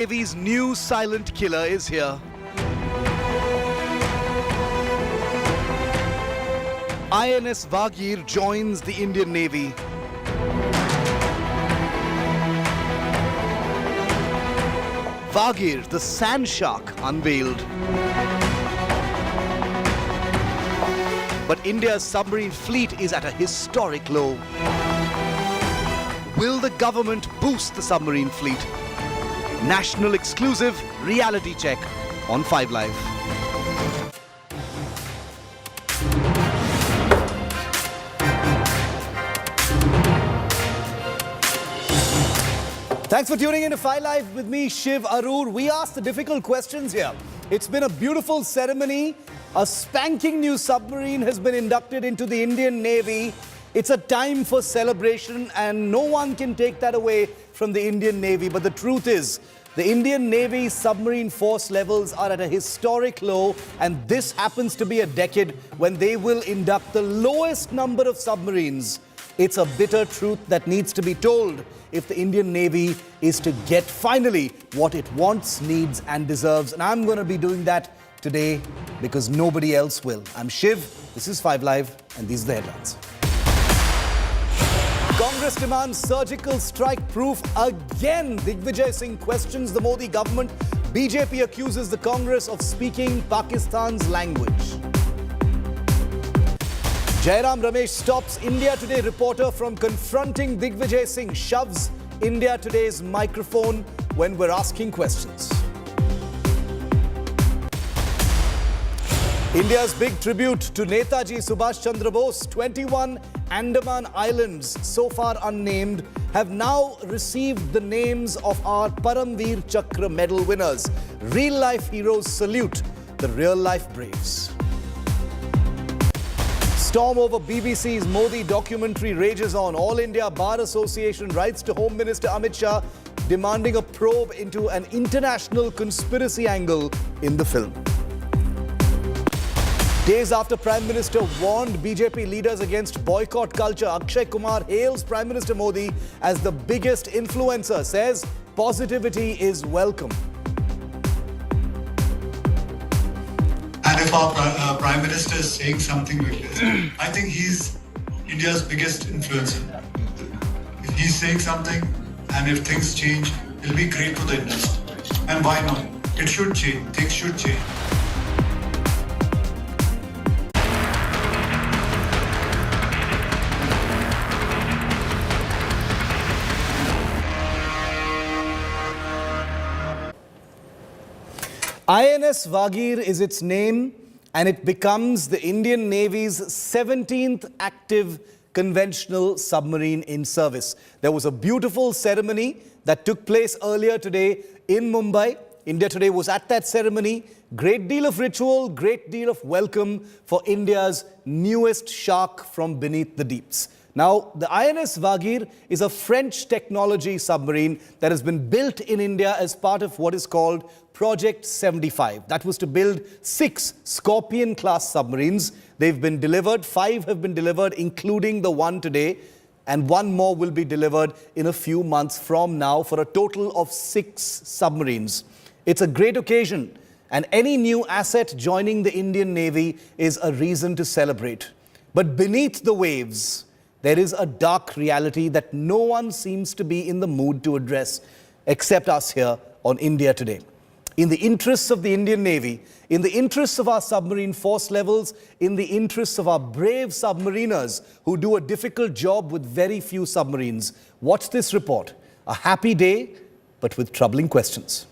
Navy's new silent killer is here. INS Vagir joins the Indian Navy. Vaigir, the sand shark, unveiled. But India's submarine fleet is at a historic low. Will the government boost the submarine fleet? National exclusive reality check on 5 Live. Thanks for tuning in to 5 Live with me, Shiv Aroor. We ask the difficult questions here. It's been a beautiful ceremony. A spanking new submarine has been inducted into the Indian Navy. It's a time for celebration and no one can take that away from the Indian Navy. But the truth is, the Indian Navy's submarine force levels are at a historic low, and this happens to be a decade when they will induct the lowest number of submarines. It's a bitter truth that needs to be told if the Indian Navy is to get finally what it wants, needs and deserves. And I'm going to be doing that today because nobody else will. I'm Shiv, this is 5 Live and these are the headlines. Congress demands surgical strike proof again. Digvijay Singh questions the Modi government. BJP accuses the Congress of speaking Pakistan's language. Jairam Ramesh stops India Today reporter from confronting Digvijay Singh, shoves India Today's microphone when we're asking questions. India's big tribute to Netaji Subhash Chandra Bose. 21 Andaman Islands, so far unnamed, have now received the names of our Paramveer Chakra medal winners. Real-life heroes salute the real-life braves. Storm over BBC's Modi documentary rages on. All India Bar Association writes to Home Minister Amit Shah demanding a probe into an international conspiracy angle in the film. Days after Prime Minister warned BJP leaders against boycott culture, Akshay Kumar hails Prime Minister Modi as the biggest influencer, says positivity is welcome. And if our Prime Minister is saying something like this, I think he's India's biggest influencer. If he's saying something and if things change, it'll be great for the industry. And why not? It should change. Things should change. INS Vagir is its name, and it becomes the Indian Navy's 17th active conventional submarine in service. There was a beautiful ceremony that took place earlier today in Mumbai. India Today was at that ceremony. Great deal of ritual, great deal of welcome for India's newest shark from beneath the deeps. Now, the INS Vagir is a French technology submarine that has been built in India as part of what is called Project 75. That was to build 6 Scorpion class submarines. They've been delivered. 5 have been delivered, including the one today. And 1 more will be delivered in a few months from now for a total of 6 submarines. It's a great occasion, and any new asset joining the Indian Navy is a reason to celebrate. But beneath the waves, there is a dark reality that no one seems to be in the mood to address, except us here on India Today. In the interests of the Indian Navy, in the interests of our submarine force levels, in the interests of our brave submariners who do a difficult job with very few submarines, watch this report. A happy day, but with troubling questions.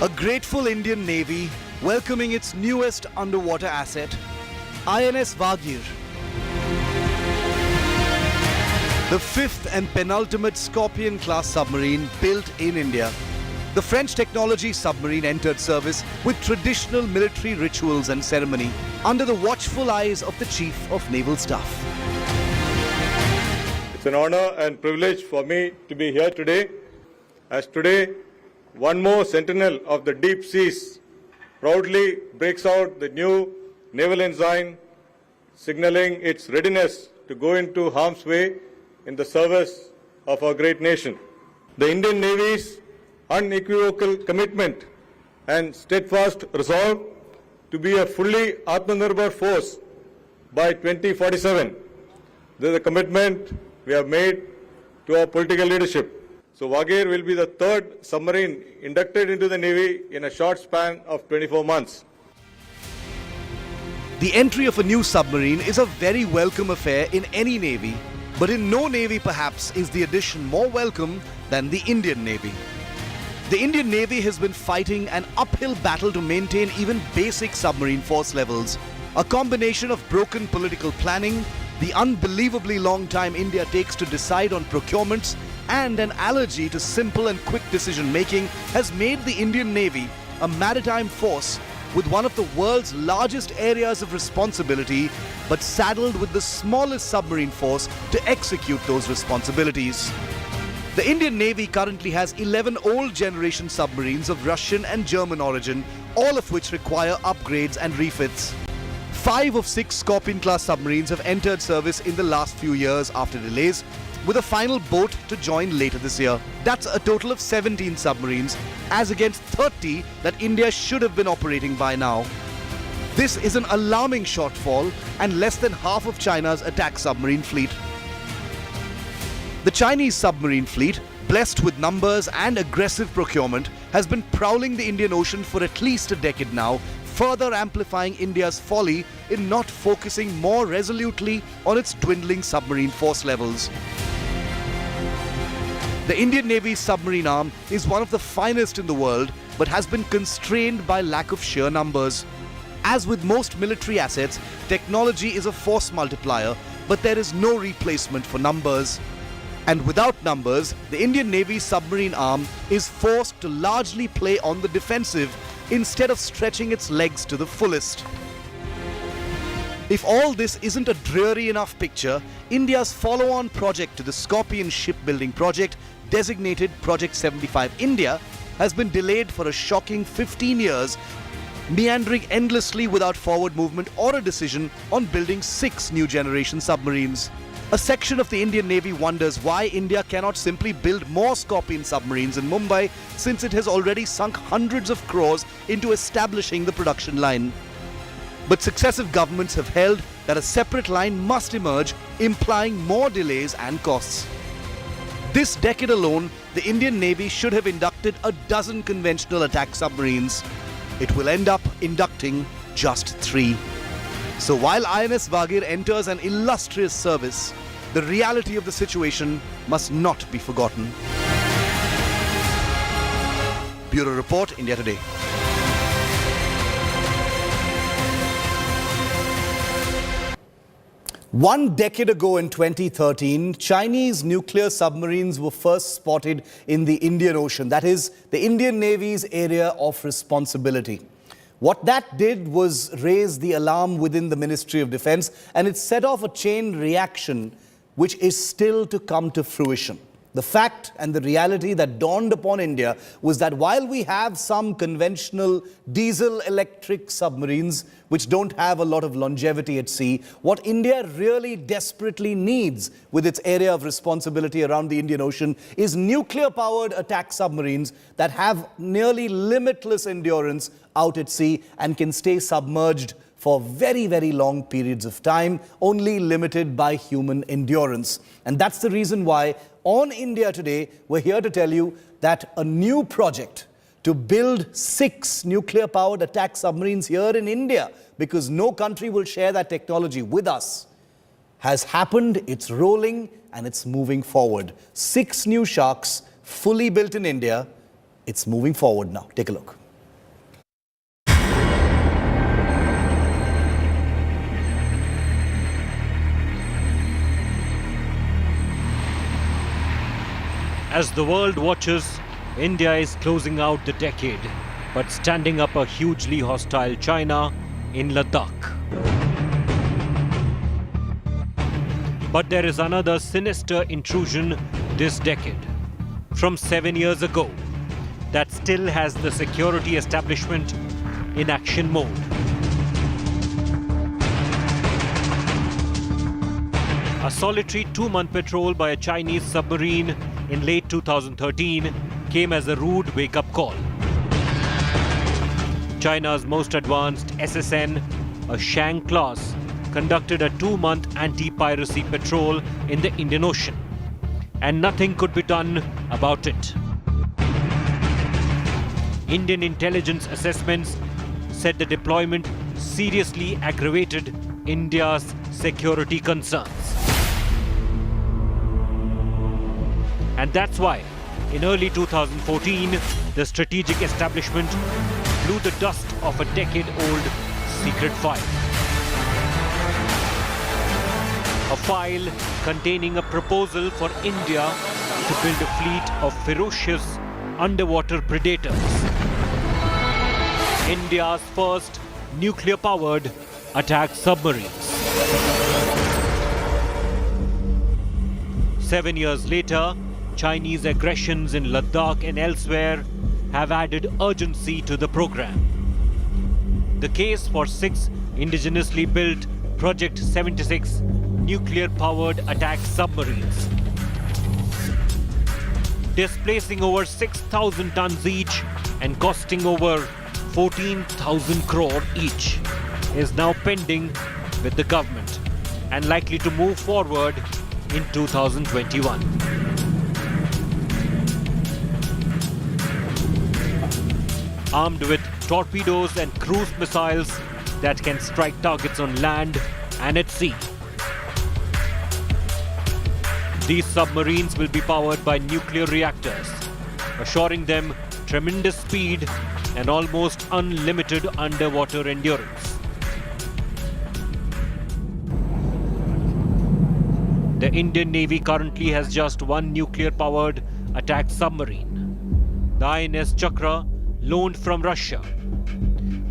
A grateful Indian Navy welcoming its newest underwater asset, INS Vagir. The 5th and penultimate Scorpion class submarine built in India. The French technology submarine entered service with traditional military rituals and ceremony under the watchful eyes of the Chief of Naval Staff. It's an honor and privilege for me to be here today, as today one more sentinel of the deep seas proudly breaks out the new naval ensign, signaling its readiness to go into harm's way in the service of our great nation. The Indian Navy's unequivocal commitment and steadfast resolve to be a fully Atmanirbhar force by 2047. This is a commitment we have made to our political leadership. So Vaigir will be the third submarine inducted into the Navy in a short span of 24 months. The entry of a new submarine is a very welcome affair in any navy, but in no navy perhaps is the addition more welcome than the Indian Navy. The Indian Navy has been fighting an uphill battle to maintain even basic submarine force levels. A combination of broken political planning, the unbelievably long time India takes to decide on procurements, and an allergy to simple and quick decision making has made the Indian Navy a maritime force with one of the world's largest areas of responsibility, but saddled with the smallest submarine force to execute those responsibilities. The Indian Navy currently has 11 old generation submarines of Russian and German origin, all of which require upgrades and refits. 5 of 6 Scorpion class submarines have entered service in the last few years after delays, with a final boat to join later this year. That's a total of 17 submarines, as against 30 that India should have been operating by now. This is an alarming shortfall and less than half of China's attack submarine fleet. The Chinese submarine fleet, blessed with numbers and aggressive procurement, has been prowling the Indian Ocean for at least a decade now, further amplifying India's folly in not focusing more resolutely on its dwindling submarine force levels. The Indian Navy's submarine arm is one of the finest in the world, but has been constrained by lack of sheer numbers. As with most military assets, technology is a force multiplier, but there is no replacement for numbers. And without numbers, the Indian Navy's submarine arm is forced to largely play on the defensive instead of stretching its legs to the fullest. If all this isn't a dreary enough picture, India's follow-on project to the Scorpion shipbuilding project, designated Project 75 India, has been delayed for a shocking 15 years, meandering endlessly without forward movement or a decision on building 6 new generation submarines. A section of the Indian Navy wonders why India cannot simply build more Scorpion submarines in Mumbai, since it has already sunk hundreds of crores into establishing the production line. But successive governments have held that a separate line must emerge, implying more delays and costs. This decade alone, the Indian Navy should have inducted a dozen conventional attack submarines. It will end up inducting just 3. So while INS Vagir enters an illustrious service, the reality of the situation must not be forgotten. Bureau Report, India Today. One decade ago in 2013, Chinese nuclear submarines were first spotted in the Indian Ocean. That is, the Indian Navy's area of responsibility. What that did was raise the alarm within the Ministry of Defence, and it set off a chain reaction which is still to come to fruition. The fact and the reality that dawned upon India was that while we have some conventional diesel-electric submarines which don't have a lot of longevity at sea, what India really desperately needs with its area of responsibility around the Indian Ocean is nuclear-powered attack submarines that have nearly limitless endurance out at sea and can stay submerged for very, very long periods of time, only limited by human endurance. And that's the reason why on India Today, we're here to tell you that a new project to build 6 nuclear-powered attack submarines here in India, because no country will share that technology with us, has happened, it's rolling, and it's moving forward. 6 new Sharks, fully built in India. It's moving forward now. Take a look. As the world watches, India is closing out the decade, but standing up a hugely hostile China in Ladakh. But there is another sinister intrusion this decade, from 7 years ago, that still has the security establishment in action mode. A solitary 2-month patrol by a Chinese submarine in late 2013 came as a rude wake-up call. China's most advanced SSN, a Shang class, conducted a 2-month anti-piracy patrol in the Indian Ocean, and nothing could be done about it. Indian intelligence assessments said the deployment seriously aggravated India's security concerns. And that's why, in early 2014, the strategic establishment blew the dust of a decade-old secret file. A file containing a proposal for India to build a fleet of ferocious underwater predators. India's first nuclear-powered attack submarines. 7 years later, Chinese aggressions in Ladakh and elsewhere have added urgency to the program. The case for 6 indigenously built Project 76 nuclear-powered attack submarines, displacing over 6,000 tons each and costing over 14,000 crore each, is now pending with the government and likely to move forward in 2021. Armed with torpedoes and cruise missiles that can strike targets on land and at sea. These submarines will be powered by nuclear reactors, assuring them tremendous speed and almost unlimited underwater endurance. The Indian Navy currently has just one nuclear-powered attack submarine, the INS Chakra, loaned from Russia,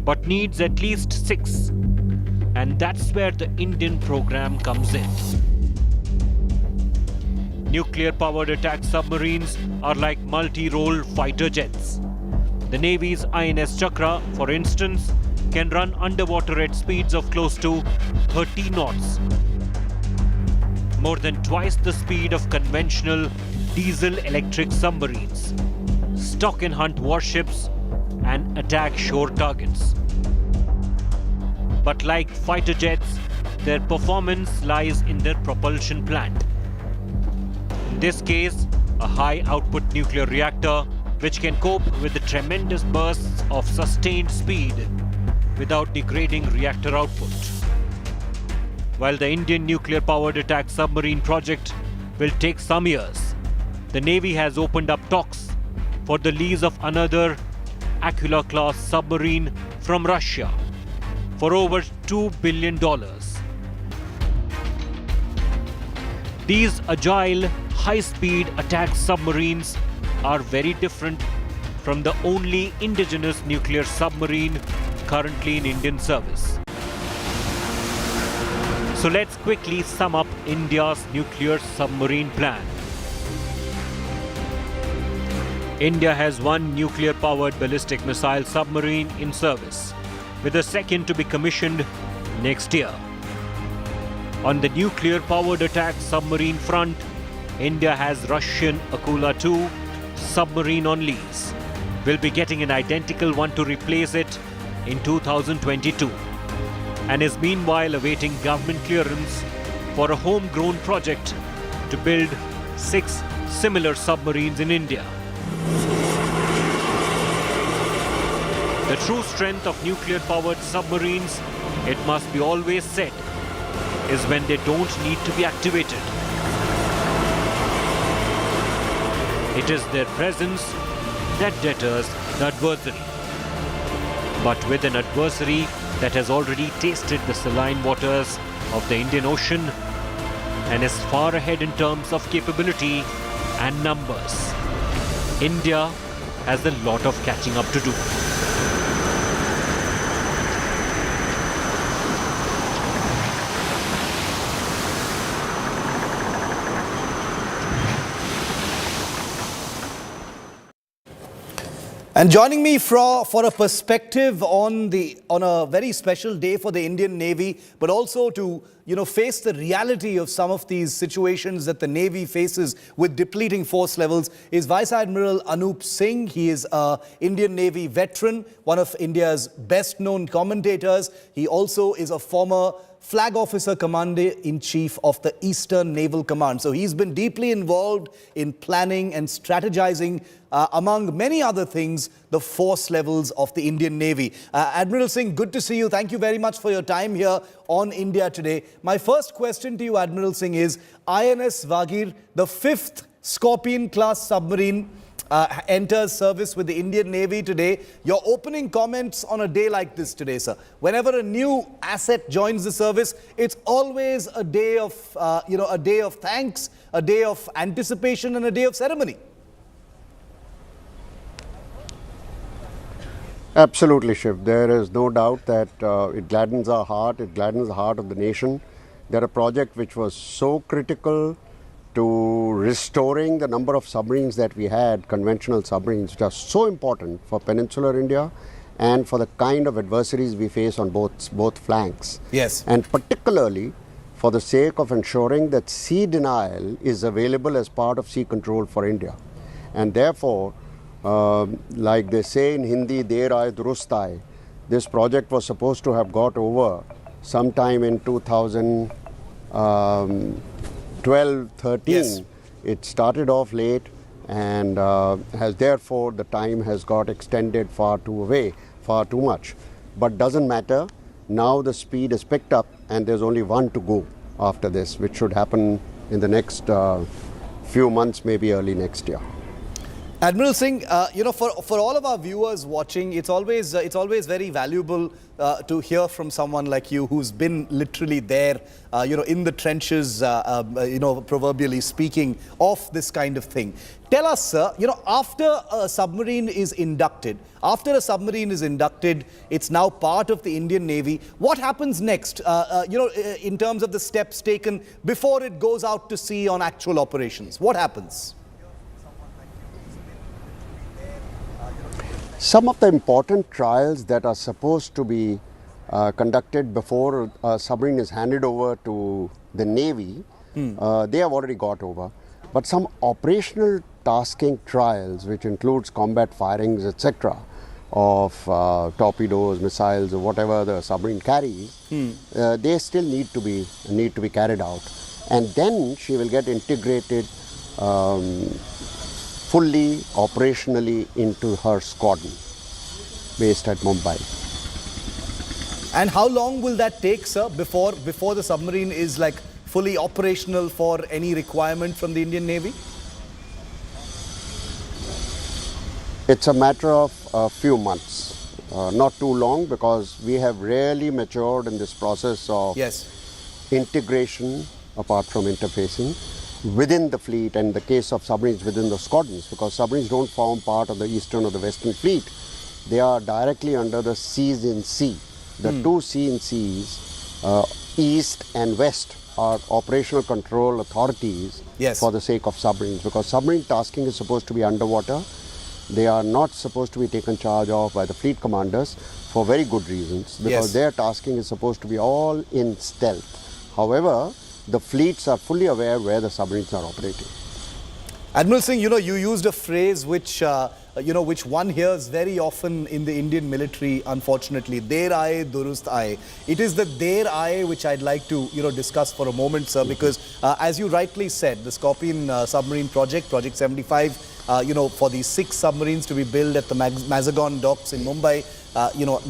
but needs at least 6, and that's where the Indian program comes in. Nuclear-powered attack submarines are like multi-role fighter jets. The Navy's INS Chakra, for instance, can run underwater at speeds of close to 30 knots, more than twice the speed of conventional diesel-electric submarines, stock and hunt warships, and attack shore targets. But like fighter jets, their performance lies in their propulsion plant. In this case, a high-output nuclear reactor which can cope with the tremendous bursts of sustained speed without degrading reactor output. While the Indian nuclear-powered attack submarine project will take some years, the Navy has opened up talks for the lease of another Kalvari Class submarine from Russia for over $2 billion. These agile, high-speed attack submarines are very different from the only indigenous nuclear submarine currently in Indian service. So let's quickly sum up India's nuclear submarine plan. India has one nuclear-powered ballistic missile submarine in service, with a second to be commissioned next year. On the nuclear-powered attack submarine front, India has Russian Akula-2 submarine on lease. We'll be getting an identical one to replace it in 2022, and is meanwhile awaiting government clearance for a homegrown project to build 6 similar submarines in India. The true strength of nuclear-powered submarines, it must be always said, is when they don't need to be activated. It is their presence that deters the adversary. But with an adversary that has already tasted the saline waters of the Indian Ocean and is far ahead in terms of capability and numbers, India has a lot of catching up to do. And joining me for a perspective on a very special day for the Indian Navy, but also to face the reality of some of these situations that the Navy faces with depleting force levels, is Vice Admiral Anup Singh. He is an Indian Navy veteran, one of India's best-known commentators. He also is a former Flag Officer Commander-in-Chief of the Eastern Naval Command. So he's been deeply involved in planning and strategizing, among many other things, the force levels of the Indian Navy. Admiral Singh, good to see you. Thank you very much for your time here on India Today. My first question to you, Admiral Singh, is INS Vagir, the 5th Scorpion class submarine, enters service with the Indian Navy today. Your opening comments on a day like this today, sir. Whenever a new asset joins the service, it's always a day of, a day of thanks, a day of anticipation, and a day of ceremony. Absolutely, Shiv. There is no doubt that it gladdens our heart, it gladdens the heart of the nation. That a project which was so critical to restoring the number of submarines that we had, conventional submarines, which are so important for peninsular India and for the kind of adversaries we face on both flanks. Yes. And particularly for the sake of ensuring that sea denial is available as part of sea control for India. And therefore, like they say in Hindi, der aaye durust aaye. This project was supposed to have got over sometime in 2012-13. Yes. It started off late and has therefore the time has got extended far too much. But doesn't matter. Now the speed is picked up and there's only one to go after this, which should happen in the next few months, maybe early next year. Admiral Singh, for all of our viewers watching, it's always very valuable to hear from someone like you who's been literally there, in the trenches, proverbially speaking, of this kind of thing. Tell us, sir, after a submarine is inducted, it's now part of the Indian Navy. What happens next, in terms of the steps taken before it goes out to sea on actual operations? What happens? Some of the important trials that are supposed to be conducted before a submarine is handed over to the Navy, they have already got over. But some operational tasking trials, which includes combat firings, etc., of torpedoes, missiles, or whatever the submarine carries, they still need to be carried out. And then she will get integrated fully operationally into her squadron based at Mumbai. And how long will that take, sir, before the submarine is like fully operational for any requirement from the Indian Navy? It's a matter of a few months, not too long, because we have really matured in this process of integration, apart from interfacing, within the fleet, and in the case of submarines within the squadrons, because submarines don't form part of the Eastern or the Western fleet. They are directly under the Cs in Sea. The two C in Cs, East and West, are operational control authorities for the sake of submarines, because submarine tasking is supposed to be underwater. They are not supposed to be taken charge of by the fleet commanders for very good reasons, because their tasking is supposed to be all in stealth. However, the fleets are fully aware where the submarines are operating. Admiral Singh, you used a phrase which one hears very often in the Indian military, unfortunately, der aaye durust aaye. It is the der aaye which I'd like to, discuss for a moment, sir, because as you rightly said, the Scorpion submarine project, Project 75, for these 6 submarines to be built at the Mazagon docks in Mumbai,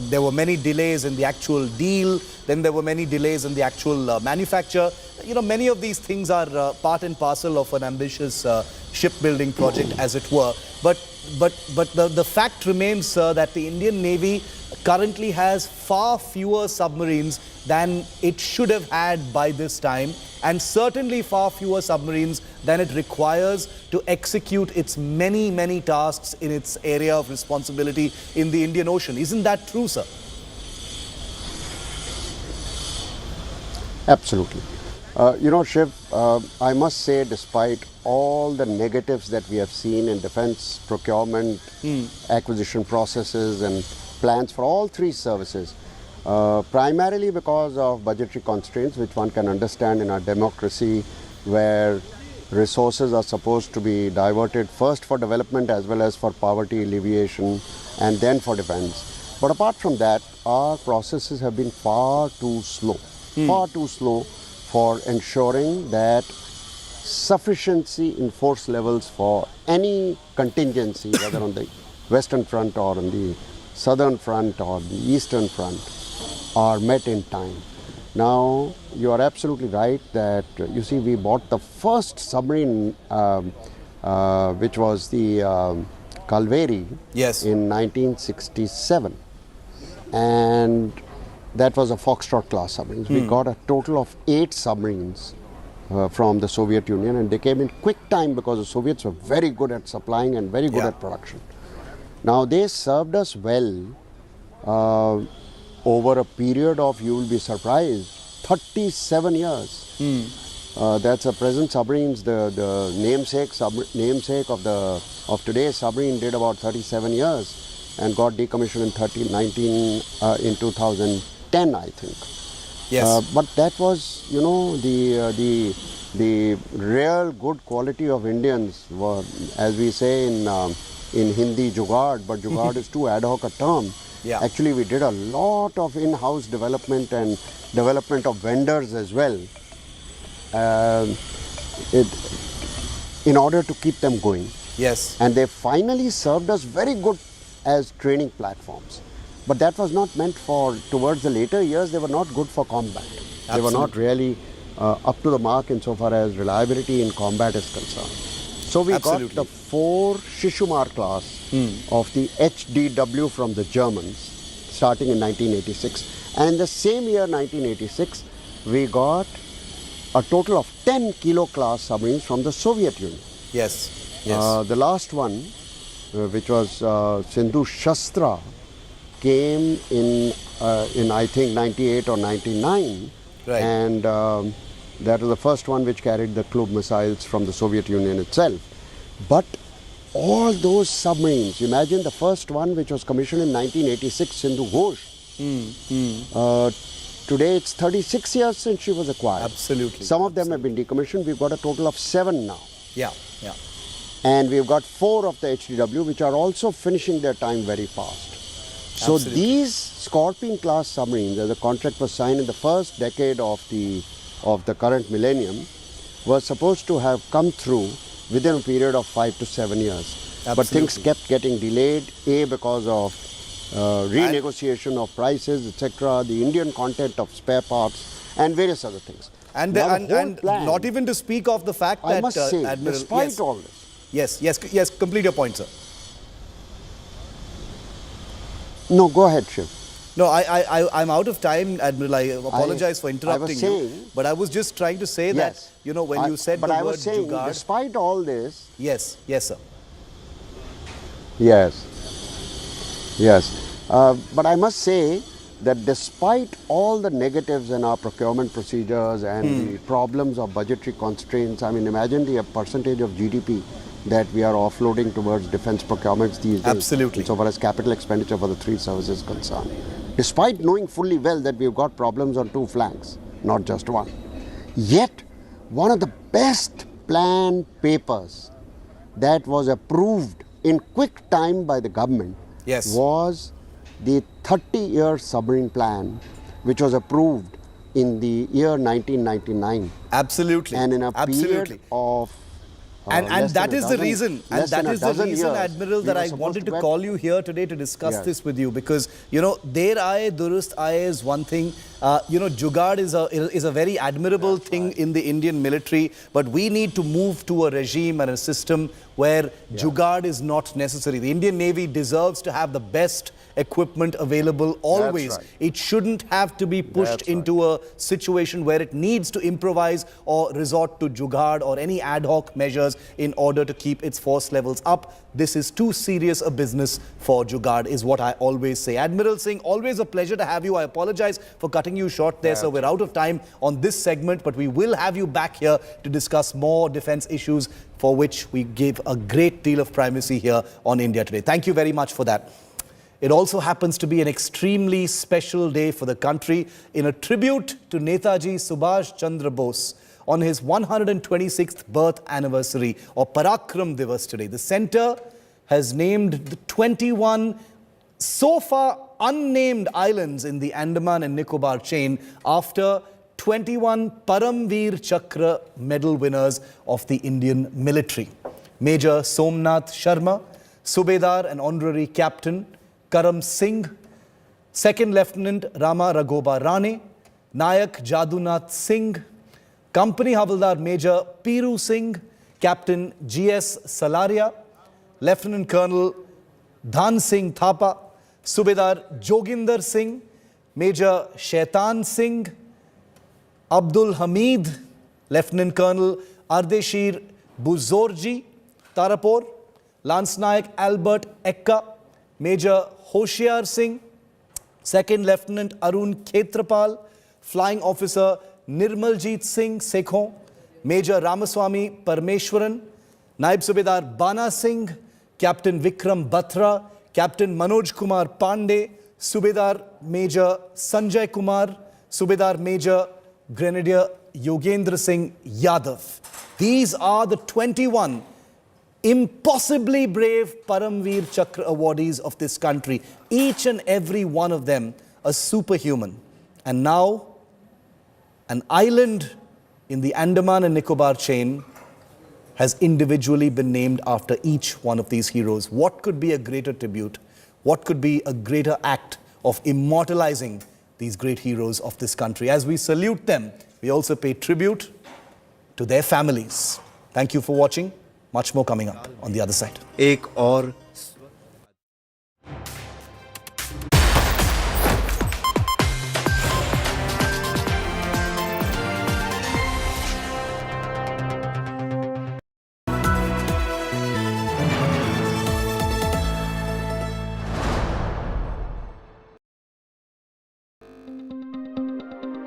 there were many delays in the actual deal. Then there were many delays in the actual manufacture. Many of these things are part and parcel of an ambitious shipbuilding project, as it were. But the fact remains, sir, that the Indian Navy currently has far fewer submarines than it should have had by this time, and certainly far fewer submarines than it requires to execute its many tasks in its area of responsibility in the Indian Ocean. Isn't that true, sir? Absolutely. You know, Shiv, I must say, despite all the negatives that we have seen in defense procurement, acquisition processes and plans for all three services, primarily because of budgetary constraints, which one can understand in our democracy, where resources are supposed to be diverted first for development as well as for poverty alleviation and then for defense. But apart from that, our processes have been far too slow for ensuring that sufficiency in force levels for any contingency, whether on the western front or on the southern front or the eastern front, are met in time. Now, you are absolutely right that, you see, we bought the first submarine, which was the Kalvari, in 1967. And that was a Foxtrot class submarine. We got a total of 8 submarines from the Soviet Union, and they came in quick time because the Soviets were very good at supplying and very good at production. Now, they served us well over a period of, you will be surprised, 37 years. That's a present submarines, the namesake of today's submarine did about 37 years and got decommissioned in 2010, I think. Yes. But that was, you know, the real good quality of Indians were, as we say in Hindi, jugaad, but jugaad is too ad hoc a term. Yeah. Actually, we did a lot of in-house development and development of vendors as well, in order to keep them going. Yes. And they finally served us very good as training platforms. But that was not meant for, towards the later years, they were not good for combat. Absolutely. They were not really up to the mark insofar as reliability in combat is concerned. So we got the 4 Shishumar class of the HDW from the Germans, starting in 1986. And in the same year, 1986, we got a total of 10 kilo class submarines from the Soviet Union. Yes. Yes. The last one, which was Sindhu Shastra, came in I think 98 or 99. Right. And that was the first one which carried the Klub missiles from the Soviet Union itself. But all those submarines, imagine the first one which was commissioned in 1986, Sindhu Ghosh. Today it's 36 years since she was acquired. Absolutely. Some of them have been decommissioned. We've got a total of 7 now. Yeah, yeah. And we've got 4 of the HDW which are also finishing their time very fast. So Absolutely. these Scorpion class submarines, as the contract was signed in the first decade of the current millennium, were supposed to have come through within a period of 5 to 7 years. Absolutely. But things kept getting delayed, A, because of renegotiation of prices, etc., the Indian content of spare parts, and various other things. And, Now, and not even to speak of the fact that, I must say, Admiral, despite all this, Yes, complete your point, sir. no, go ahead, Shiv. No, I'm out of time, Admiral. I apologize for interrupting you. But I was just trying to say that, you know, when you said the word jugaad. Despite all this. Yes, sir. Yes. But I must say that despite all the negatives in our procurement procedures and the problems of budgetary constraints, I mean, imagine the percentage of GDP that we are offloading towards defense procurements these days. Absolutely. So far as capital expenditure for the 3 services is concerned. Despite knowing fully well that we've got problems on 2 flanks, not just one. Yet, one of the best plan papers that was approved in quick time by the government was the 30-year submarine plan, which was approved in the year 1999. Absolutely. And in a period of and that is the reason, Admiral, that I wanted to call you here today to discuss this with you, because, you know, der aaye durust aaye is one thing. You know, jugaad is a very admirable thing in the Indian military, but we need to move to a regime and a system where jugaad is not necessary. The Indian Navy deserves to have the best equipment available always. That's right. It shouldn't have to be pushed into a situation where it needs to improvise or resort to jugaad or any ad hoc measures in order to keep its force levels up. This is too serious a business for jugaad, is what I always say. Admiral Singh, always a pleasure to have you. I apologize for cutting you short there, so we're out of time on this segment, but we will have you back here to discuss more defense issues for which we give a great deal of primacy here on India Today. Thank you very much for that. It also happens to be an extremely special day for the country in a tribute to Netaji Subhash Chandra Bose on his 126th birth anniversary, or Parakram Divas today. The centre has named the 21 so far unnamed islands in the Andaman and Nicobar chain after 21 Paramveer Chakra medal winners of the Indian military. Major Somnath Sharma, Subedar and Honorary Captain Karam Singh, Second Lieutenant Rama Raghoba Rane, Nayak Jadunath Singh, Company Havaldar Major Piru Singh, Captain G.S. Salaria, Lieutenant Colonel Dhan Singh Thapa, Subedar Joginder Singh, Major Shaitan Singh, Abdul Hamid, Lieutenant Colonel Ardeshir Buzorji, Tarapur, Lance Nayak Albert Ekka, Major Hoshiar Singh, Second Lieutenant Arun Khetrapal, Flying Officer Nirmaljeet Singh Sekhon, Major Ramaswamy Parmeshwaran, Naib Subedar Bana Singh, Captain Vikram Batra, Captain Manoj Kumar Pandey, Subedar Major Sanjay Kumar, Subedar Major Grenadier Yogendra Singh Yadav. These are the 21 impossibly brave Paramveer Chakra awardees of this country. Each and every one of them a superhuman. And now, an island in the Andaman and Nicobar chain has individually been named after each one of these heroes. What could be a greater tribute? What could be a greater act of immortalizing these great heroes of this country? As we salute them, we also pay tribute to their families. Thank you for watching. Much more coming up on the other side. एक और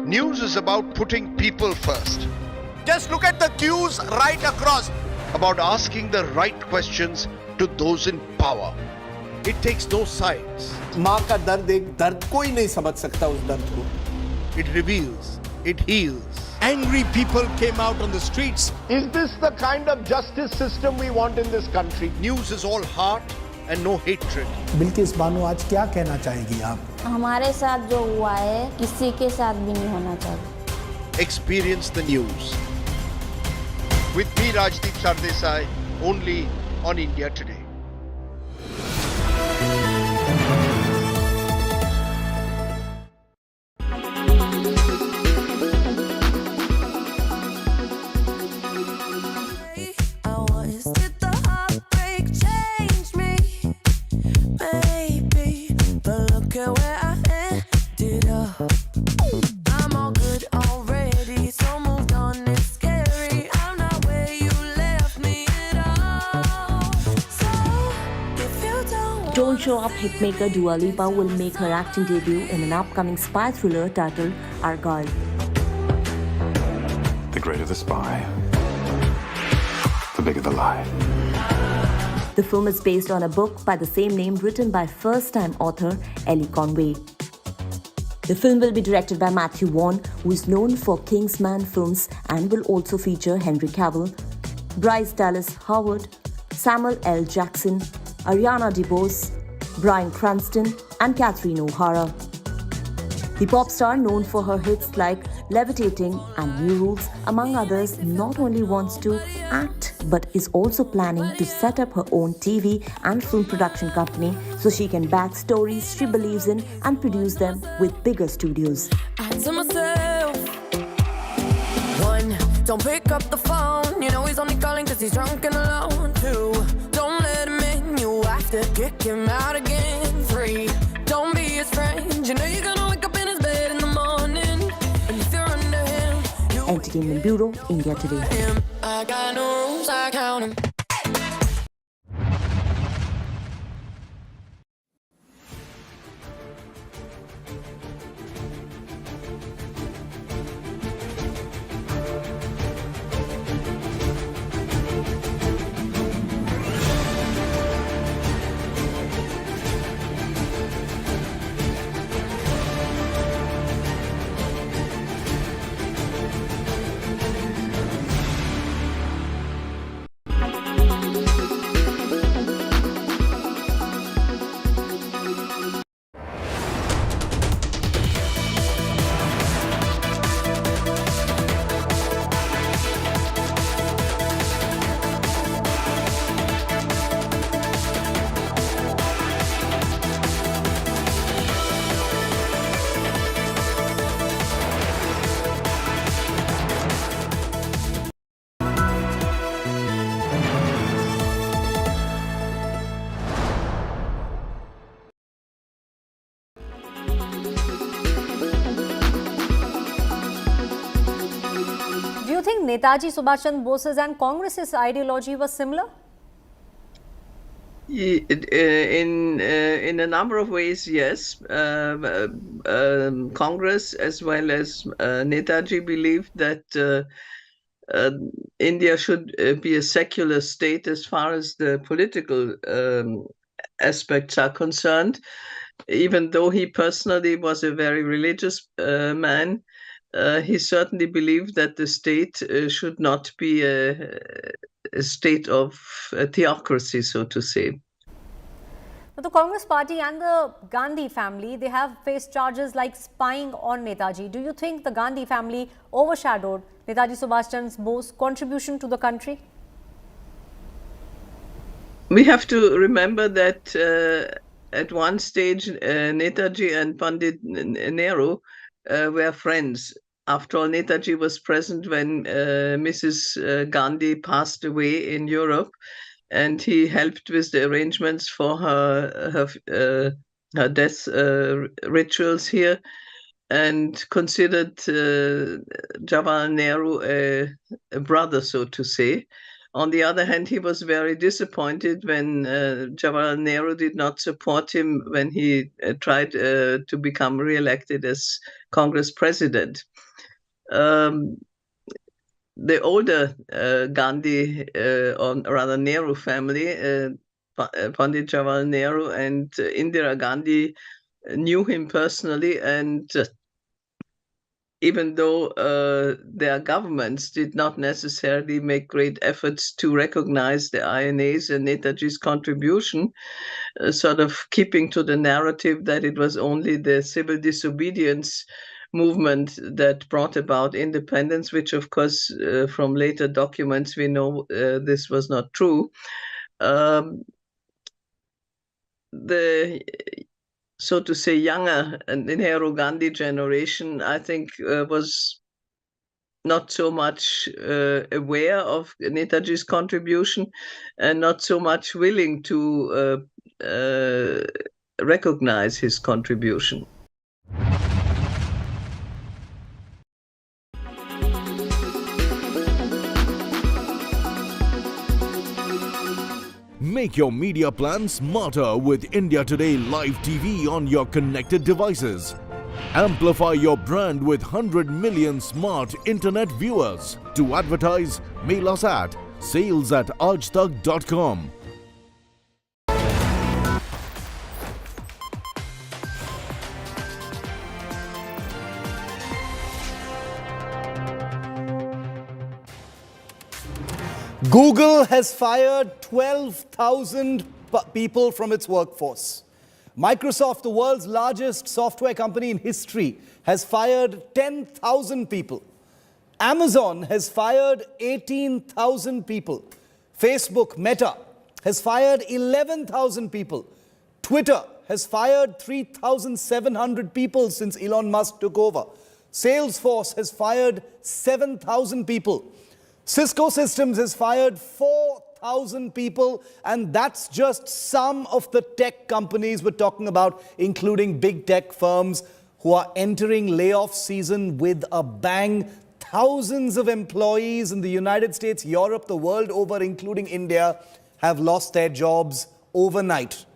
News is about putting people first. Just look at the queues right across. About asking the right questions to those in power. It takes no sides. माँ का दर्द एक दर्द कोई नहीं समझ सकता उस दर्द को. It reveals. It heals. Angry people came out on the streets. Is this the kind of justice system we want in this country? News is all heart and no hatred. Bilkis Bano आज क्या कहना चाहेंगी आप? हमारे साथ जो हुआ है किसी के साथ भी नहीं होना चाहिए. Experience the news. With me, Rajdeep Sardesai, only on India Today. Don't Show Up hitmaker Dua Lipa will make her acting debut in an upcoming spy thriller titled Argyle. The greater the spy, the bigger the lie. The film is based on a book by the same name written by first-time author Ellie Conway. The film will be directed by Matthew Vaughn, who is known for Kingsman films, and will also feature Henry Cavill, Bryce Dallas Howard, Samuel L. Jackson, Ariana DeBose, Bryan Cranston, and Catherine O'Hara. The pop star, known for her hits like Levitating and New Rules, among others, not only wants to act but is also planning to set up her own TV and film production company so she can back stories she believes in and produce them with bigger studios. I tell myself, 1, don't pick up the phone, you know he's only calling cause he's drunk and alone. 2, don't let him in, you have to kick him out again. 3, Entertainment Bureau, India Today. I got no rules, I count 'em. Do you think Netaji Subhash Chandra Bose's and Congress's ideology was similar? In a number of ways, yes. Congress as well as Netaji believed that India should be a secular state as far as the political aspects are concerned. Even though he personally was a very religious man, he certainly believed that the state should not be a state of theocracy, so to say. But the Congress party and the Gandhi family, they have faced charges like spying on Netaji. Do you think the Gandhi family overshadowed Netaji Subhash Chandra Bose's contribution to the country? We have to remember that at one stage, Netaji and Pandit Nehru were friends. After all, Netaji was present when Mrs. Gandhi passed away in Europe, and he helped with the arrangements for her death rituals here, and considered Jawaharlal Nehru a brother, so to say. On the other hand, he was very disappointed when Jawaharlal Nehru did not support him when he tried to become re-elected as Congress president. The older Gandhi, or rather Nehru family, Pandit Jawaharlal Nehru and Indira Gandhi knew him personally, and even though their governments did not necessarily make great efforts to recognize the INA's and Netaji's contribution, sort of keeping to the narrative that it was only the civil disobedience movement that brought about independence, which of course from later documents we know this was not true. The, so to say, younger Nehru Gandhi generation, I think, was not so much aware of Netaji's contribution and not so much willing to recognize his contribution. Make your media plan smarter with India Today Live TV on your connected devices. Amplify your brand with 100 million smart internet viewers. To advertise, mail us at sales@aajtak.com. Google has fired 12,000 people from its workforce. Microsoft, the world's largest software company in history, has fired 10,000 people. Amazon has fired 18,000 people. Facebook, Meta, has fired 11,000 people. Twitter has fired 3,700 people since Elon Musk took over. Salesforce has fired 7,000 people. Cisco Systems has fired 4,000 people, and that's just some of the tech companies we're talking about, including big tech firms who are entering layoff season with a bang. thousands of employees in the United States, Europe, the world over, including India, have lost their jobs overnight.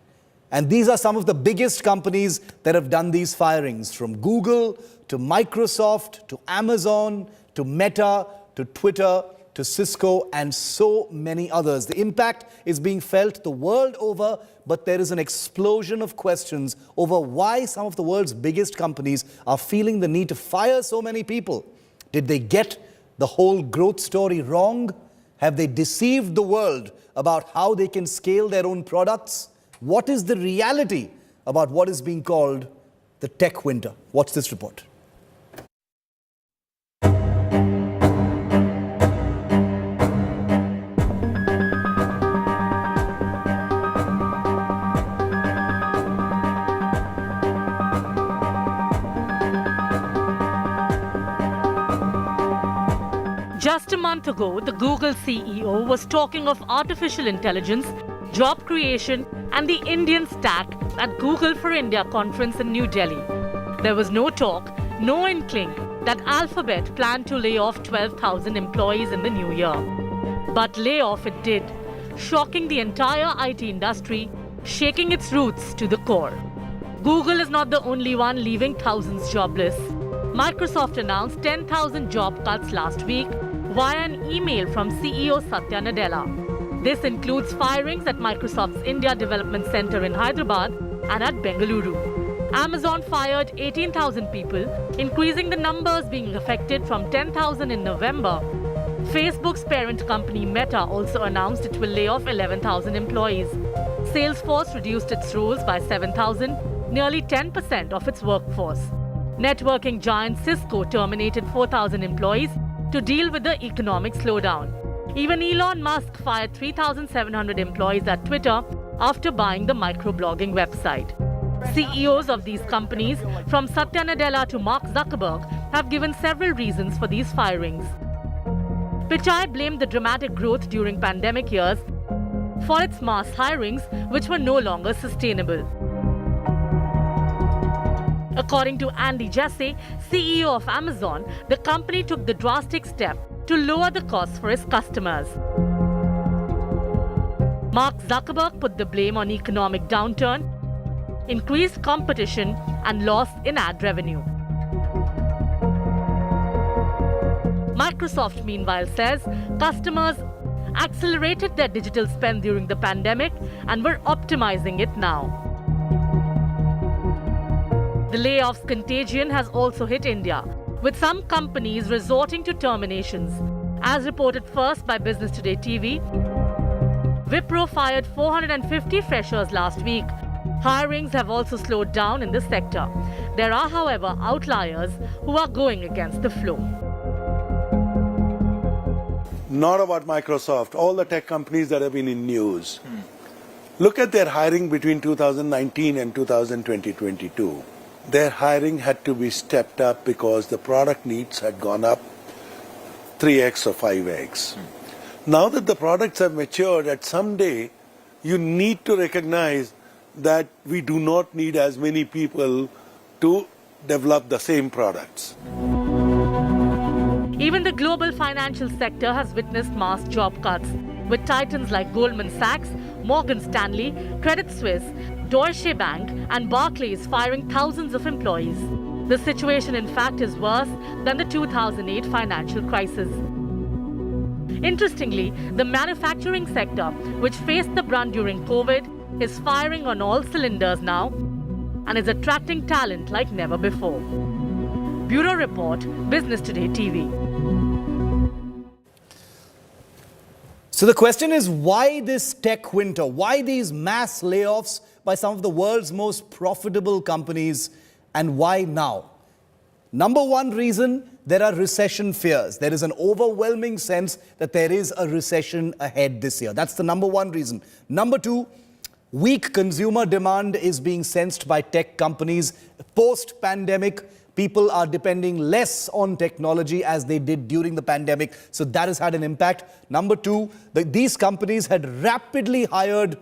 And these are some of the biggest companies that have done these firings, from Google to Microsoft to Amazon to Meta to Twitter to Cisco and so many others. The impact is being felt the world over, but there is an explosion of questions over why some of the world's biggest companies are feeling the need to fire so many people. Did they get the whole growth story wrong? Have they deceived the world about how they can scale their own products? What is the reality about what is being called the tech winter? Watch this report. Just a month ago, the Google CEO was talking of artificial intelligence, job creation, and the Indian stack at Google for India conference in New Delhi. There was no talk, no inkling that Alphabet planned to lay off 12,000 employees in the new year. But lay off it did, shocking the entire IT industry, shaking its roots to the core. Google is not the only one leaving thousands jobless. Microsoft announced 10,000 job cuts last week via an email from CEO Satya Nadella. This includes firings at Microsoft's India Development Center in Hyderabad and at Bengaluru. Amazon fired 18,000 people, increasing the numbers being affected from 10,000 in November. Facebook's parent company Meta also announced it will lay off 11,000 employees. Salesforce reduced its roles by 7,000, nearly 10% of its workforce. Networking giant Cisco terminated 4,000 employees to deal with the economic slowdown. Even Elon Musk fired 3,700 employees at Twitter after buying the microblogging website. CEOs of these companies, from Satya Nadella to Mark Zuckerberg, have given several reasons for these firings. Pichai blamed the dramatic growth during pandemic years for its mass hirings, which were no longer sustainable. According to Andy Jassy, CEO of Amazon, the company took the drastic step to lower the costs for its customers. Mark Zuckerberg put the blame on economic downturn, increased competition, and loss in ad revenue. Microsoft, meanwhile, says customers accelerated their digital spend during the pandemic and were optimizing it now. The layoffs contagion has also hit India, with some companies resorting to terminations. As reported first by Business Today TV, Wipro fired 450 freshers last week. Hirings have also slowed down in the sector. There are, however, outliers who are going against the flow. Not about Microsoft, all the tech companies that have been in news. Look at their hiring between 2019 and 2022. Their hiring had to be stepped up because the product needs had gone up 3x or 5x. Now that the products have matured, at some day, you need to recognize that we do not need as many people to develop the same products. Even the global financial sector has witnessed mass job cuts, with titans like Goldman Sachs, Morgan Stanley, Credit Suisse, Deutsche Bank and Barclays firing thousands of employees. The situation, in fact, is worse than the 2008 financial crisis. Interestingly, the manufacturing sector, which faced the brunt during COVID, is firing on all cylinders now and is attracting talent like never before. Bureau Report, Business Today TV. So the question is, why this tech winter? Why these mass layoffs by some of the world's most profitable companies, and why now? Number one reason, there are recession fears. There is an overwhelming sense that there is a recession ahead this year. That's the number one reason. Number two, weak consumer demand is being sensed by tech companies. Post-pandemic, people are depending less on technology as they did during the pandemic. So that has had an impact. Number two, these companies had rapidly hired,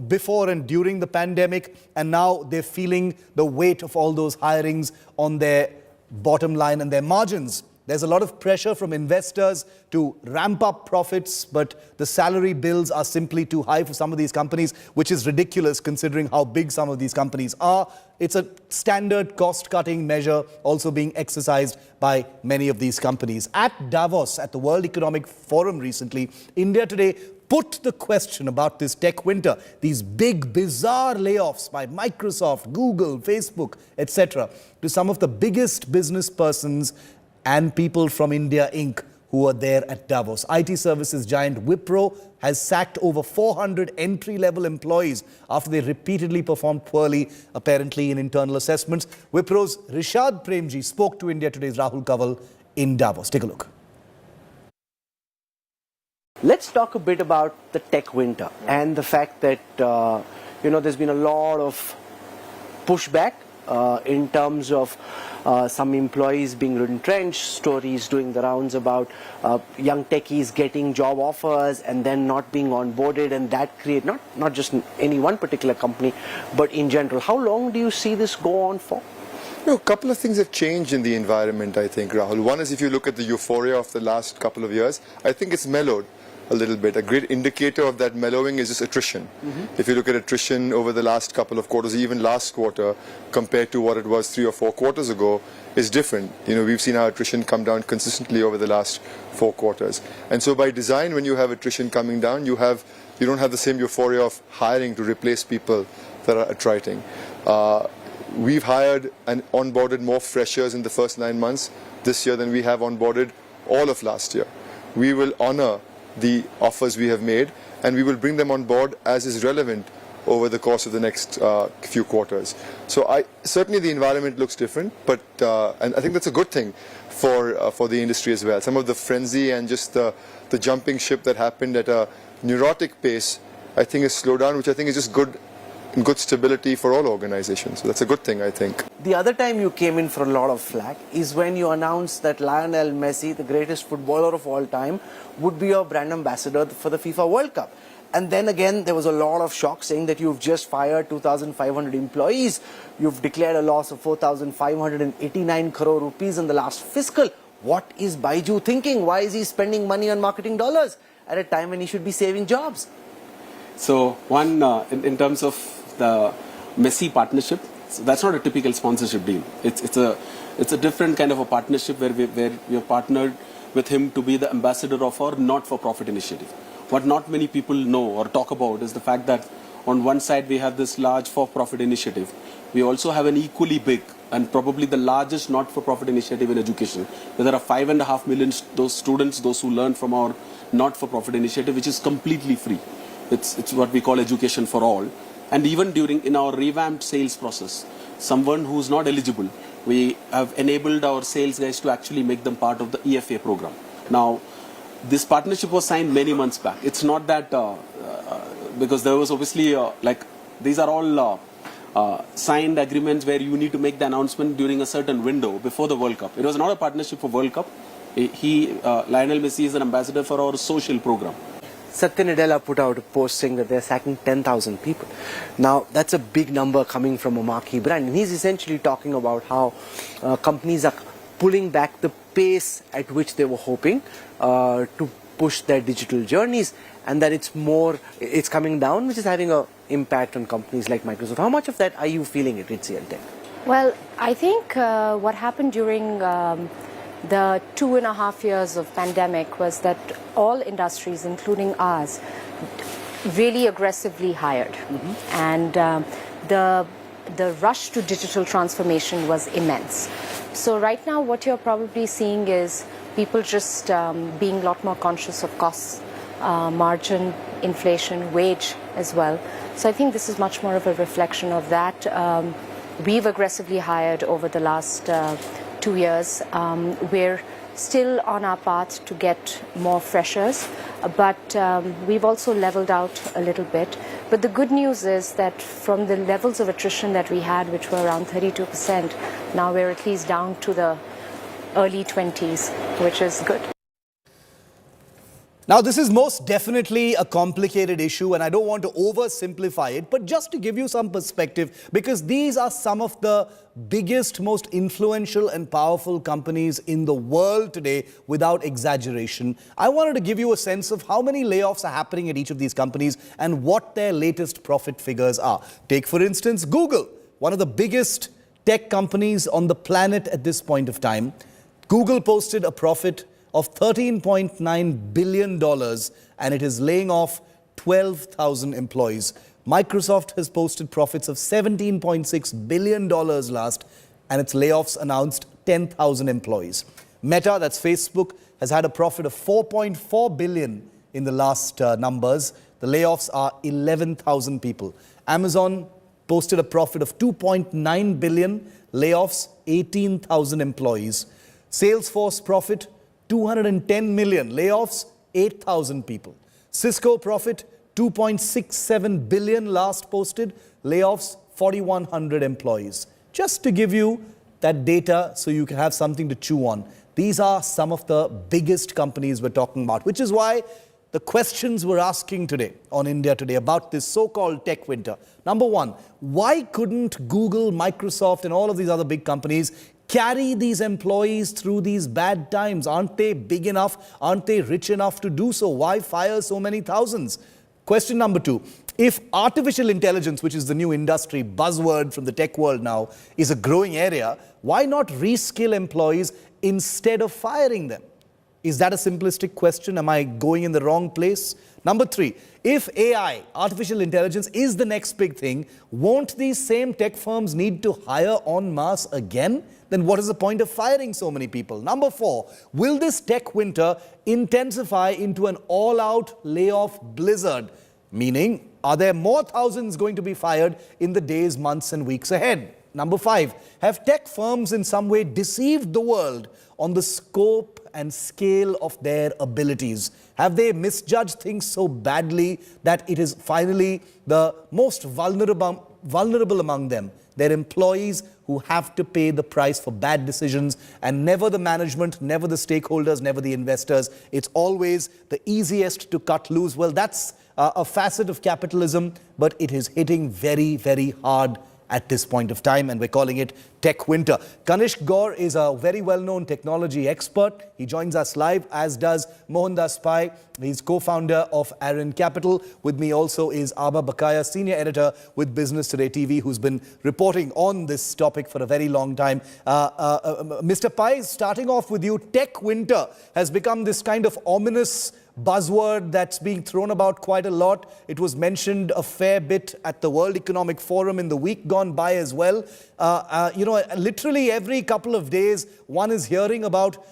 before and during the pandemic. And now they're feeling the weight of all those hirings on their bottom line and their margins. There's a lot of pressure from investors to ramp up profits, but the salary bills are simply too high for some of these companies, which is ridiculous considering how big some of these companies are. It's a standard cost-cutting measure also being exercised by many of these companies. At Davos, at the World Economic Forum recently, India Today put the question about this tech winter, these big, bizarre layoffs by Microsoft, Google, Facebook, etc., to some of the biggest business persons and people from India Inc. who were there at Davos. IT services giant Wipro has sacked over 400 entry-level employees after they repeatedly performed poorly, apparently in internal assessments. Wipro's Rishad Premji spoke to India Today's Rahul Kaval in Davos. Take a look. Let's talk a bit about the tech winter and the fact that, there's been a lot of pushback in terms of some employees being retrenched, stories doing the rounds about young techies getting job offers and then not being onboarded, and that create not just any one particular company, but in general. How long do you see this go on for? A couple of things have changed in the environment, I think, Rahul. One is if you look at the euphoria of the last couple of years, I think it's mellowed a little bit. A great indicator of that mellowing is just attrition. If you look at attrition over the last couple of quarters, even last quarter, compared to what it was 3 or 4 quarters ago, is different. We've seen our attrition come down consistently over the last 4 quarters. And so by design, when you have attrition coming down, you don't have the same euphoria of hiring to replace people that are attriting. We've hired and onboarded more freshers in the first 9 months this year than we have onboarded all of last year. We will honor the offers we have made, and we will bring them on board as is relevant over the course of the next few quarters. So certainly the environment looks different, but and I think that's a good thing for the industry as well. Some of the frenzy and just the jumping ship that happened at a neurotic pace, I think, has slowed down, which I think is just good stability for all organizations. So that's a good thing, I think. The other time you came in for a lot of flack is when you announced that Lionel Messi, the greatest footballer of all time, would be your brand ambassador for the FIFA World Cup. And then again, there was a lot of shock saying that you've just fired 2,500 employees. You've declared a loss of 4,589 crore rupees in the last fiscal. What is Baiju thinking? Why is he spending money on marketing dollars at a time when he should be saving jobs? So one, in terms of the Messi partnership, so that's not a typical sponsorship deal. It's a different kind of a partnership where we have partnered with him to be the ambassador of our not-for-profit initiative. What not many people know or talk about is the fact that on one side we have this large for-profit initiative. We also have an equally big and probably the largest not-for-profit initiative in education, where there are 5.5 million those students, those who learn from our not-for-profit initiative, which is completely free. It's what we call education for all. And even in our revamped sales process, someone who's not eligible, we have enabled our sales guys to actually make them part of the EFA program. Now, this partnership was signed many months back. It's not that, because there was obviously, these are all signed agreements where you need to make the announcement during a certain window before the World Cup. It was not a partnership for World Cup. Lionel Messi is an ambassador for our social program. Satya Nadella put out a post saying that they're sacking 10,000 people. Now, that's a big number coming from a marquee brand. And he's essentially talking about how companies are pulling back the pace at which they were hoping to push their digital journeys, and that it's coming down, which is having an impact on companies like Microsoft. How much of that are you feeling at HCL Tech? Well, I think what happened during the 2.5 years of pandemic was that all industries, including ours, really aggressively hired. And the rush to digital transformation was immense. So right now what you're probably seeing is people just being a lot more conscious of costs, margin, inflation, wage as well. So I think this is much more of a reflection of that. We've aggressively hired over the last 2 years. We're still on our path to get more freshers, but we've also leveled out a little bit. But the good news is that from the levels of attrition that we had, which were around 32%, now we're at least down to the early 20s, which is good. Now, this is most definitely a complicated issue, and I don't want to oversimplify it, but just to give you some perspective, because these are some of the biggest, most influential and powerful companies in the world today, without exaggeration. I wanted to give you a sense of how many layoffs are happening at each of these companies and what their latest profit figures are. Take, for instance, Google, one of the biggest tech companies on the planet at this point of time. Google posted a profit of $13.9 billion, and it is laying off 12,000 employees. Microsoft has posted profits of $17.6 billion last, and its layoffs announced 10,000 employees. Meta, that's Facebook, has had a profit of $4.4 billion in the last numbers. The layoffs are 11,000 people. Amazon posted a profit of $2.9 billion, layoffs 18,000 employees. Salesforce profit $210 million, layoffs 8,000 people. Cisco profit $2.67 billion last posted, layoffs 4,100 employees. Just to give you that data so you can have something to chew on. These are some of the biggest companies we're talking about, which is why the questions we're asking today on India Today about this so-called tech winter. Number one, why couldn't Google, Microsoft and all of these other big companies carry these employees through these bad times? Aren't they big enough? Aren't they rich enough to do so? Why fire so many thousands? Question number two, if artificial intelligence, which is the new industry buzzword from the tech world now, is a growing area, why not reskill employees instead of firing them? Is that a simplistic question? Am I going in the wrong place? Number three, if AI, artificial intelligence, is the next big thing, won't these same tech firms need to hire en masse again? Then what is the point of firing so many people? Number four, will this tech winter intensify into an all-out layoff blizzard? Meaning, are there more thousands going to be fired in the days, months and weeks ahead? Number five, have tech firms in some way deceived the world on the scope and scale of their abilities? Have they misjudged things so badly that it is finally the most vulnerable among them, their employees, who have to pay the price for bad decisions, and never the management, never the stakeholders, never the investors? It's always the easiest to cut loose. Well, that's a facet of capitalism, but it is hitting very, very hard at this point of time, and we're calling it Tech Winter. Kanishk Gaur is a very well-known technology expert. He joins us live, as does Mohandas Pai. He's co-founder of Aaron Capital. With me also is Abha Bakaya, senior editor with Business Today TV, who's been reporting on this topic for a very long time. Mr. Pai, starting off with you, Tech Winter has become this kind of ominous buzzword that's being thrown about quite a lot. It was mentioned a fair bit at the World Economic Forum in the week gone by as well. Literally every couple of days, one is hearing about,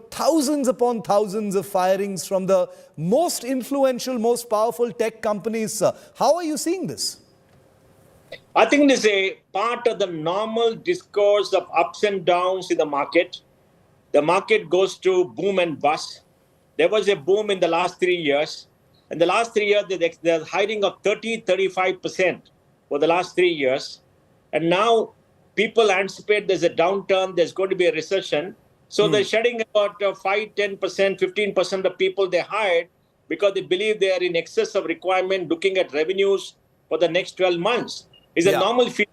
thousands upon thousands of firings from the most influential, most powerful tech companies. How are you seeing this? I think this is a part of the normal discourse of ups and downs in the market. The market goes to boom and bust. There was a boom in the last 3 years. In the last 3 years, there's hiring of 35% for the last 3 years. And now people anticipate there's a downturn, there's going to be a recession. So they're shedding about 5, 10%, 15% of the people they hired because they believe they are in excess of requirement, looking at revenues for the next 12 months. It's a normal feature.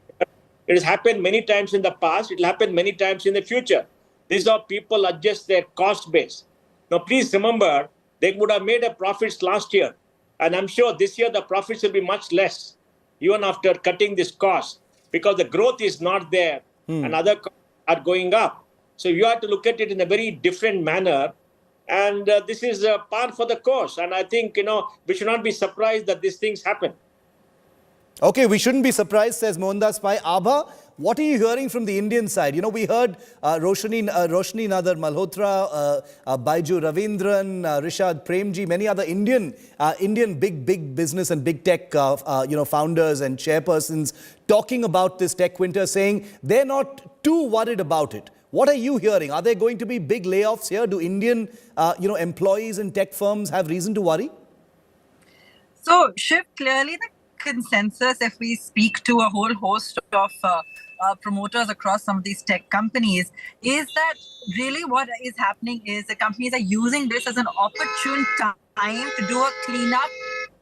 It has happened many times in the past. It will happen many times in the future. This is how people adjust their cost base. Now, please remember, they would have made a profits last year. And I'm sure this year the profits will be much less, even after cutting this cost, because the growth is not there and other costs are going up. So you have to look at it in a very different manner. And this is a par for the course. And I think, we should not be surprised that these things happen. Okay, we shouldn't be surprised, says Mohandas Pai. Abha, what are you hearing from the Indian side? We heard Roshni Nadar Malhotra, Baiju Ravindran, Rishad Premji, many other Indian big business and big tech founders and chairpersons talking about this tech winter, saying they're not too worried about it. What are you hearing? Are there going to be big layoffs here? Do Indian employees in tech firms have reason to worry? So, Shiv, clearly the consensus, if we speak to a whole host of promoters across some of these tech companies, is that really what is happening is the companies are using this as an opportune time time to do a cleanup,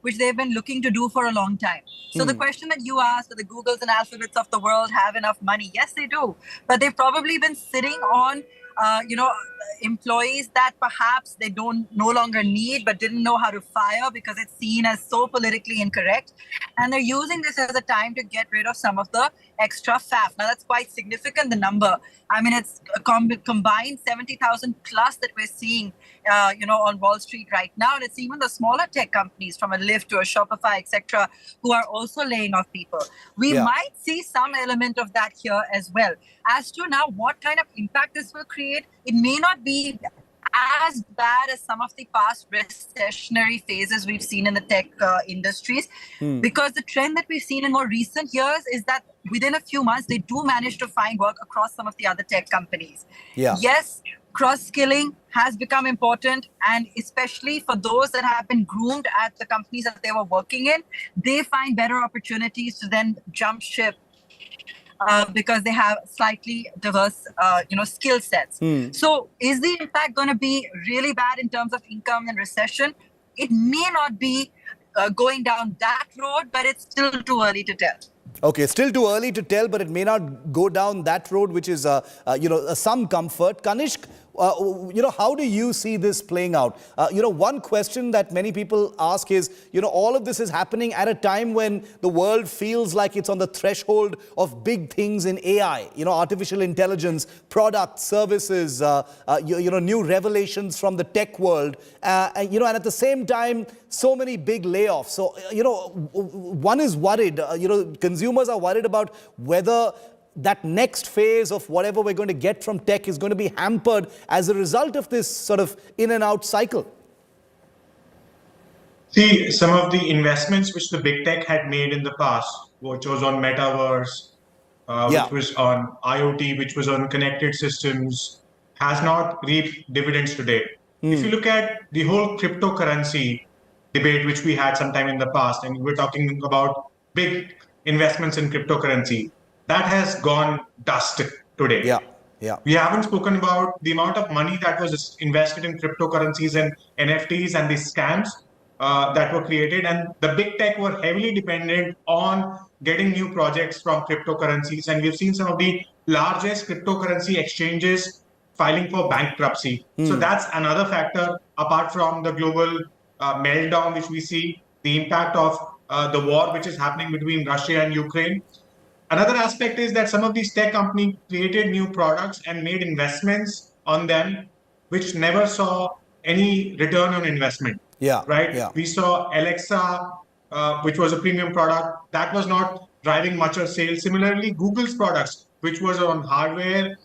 which they've been looking to do for a long time. So the question that you asked, do the Googles and Alphabets of the world have enough money? Yes, they do. But they've probably been sitting on, employees that perhaps they don't no longer need, but didn't know how to fire because it's seen as so politically incorrect. And they're using this as a time to get rid of some of the extra faff. Now, that's quite significant, the number. I mean, it's a combined 70,000 plus that we're seeing, on Wall Street right now. And it's even the smaller tech companies from a Lyft to a Shopify, etc., who are also laying off people. We might see some element of that here as well. As to now what kind of impact this will create, it may not be as bad as some of the past recessionary phases we've seen in the tech industries, because the trend that we've seen in more recent years is that within a few months, they do manage to find work across some of the other tech companies. Yes, cross-skilling has become important, and especially for those that have been groomed at the companies that they were working in, they find better opportunities to then jump ship because they have slightly diverse, skill sets. So is the impact going to be really bad in terms of income and recession? It may not be going down that road, but it's still too early to tell. Okay, still too early to tell, but it may not go down that road, which is, some comfort. Kanishk, how do you see this playing out? One question that many people ask is, all of this is happening at a time when the world feels like it's on the threshold of big things in AI, artificial intelligence, products, services, new revelations from the tech world, and at the same time, so many big layoffs. So, one is worried, consumers are worried about whether that next phase of whatever we're going to get from tech is going to be hampered as a result of this sort of in and out cycle. See, some of the investments which the big tech had made in the past, which was on metaverse, which was on IoT, which was on connected systems, has not reaped dividends today. If you look at the whole cryptocurrency debate, which we had sometime in the past, and we're talking about big investments in cryptocurrency, that has gone dust today. We haven't spoken about the amount of money that was invested in cryptocurrencies and NFTs and the scams that were created. And the big tech were heavily dependent on getting new projects from cryptocurrencies. And we've seen some of the largest cryptocurrency exchanges filing for bankruptcy. So that's another factor, apart from the global meltdown, which we see, the impact of the war which is happening between Russia and Ukraine. Another aspect is that some of these tech companies created new products and made investments on them, which never saw any return on investment. We saw Alexa, which was a premium product, that was not driving much of sales. Similarly, Google's products, which was on hardware,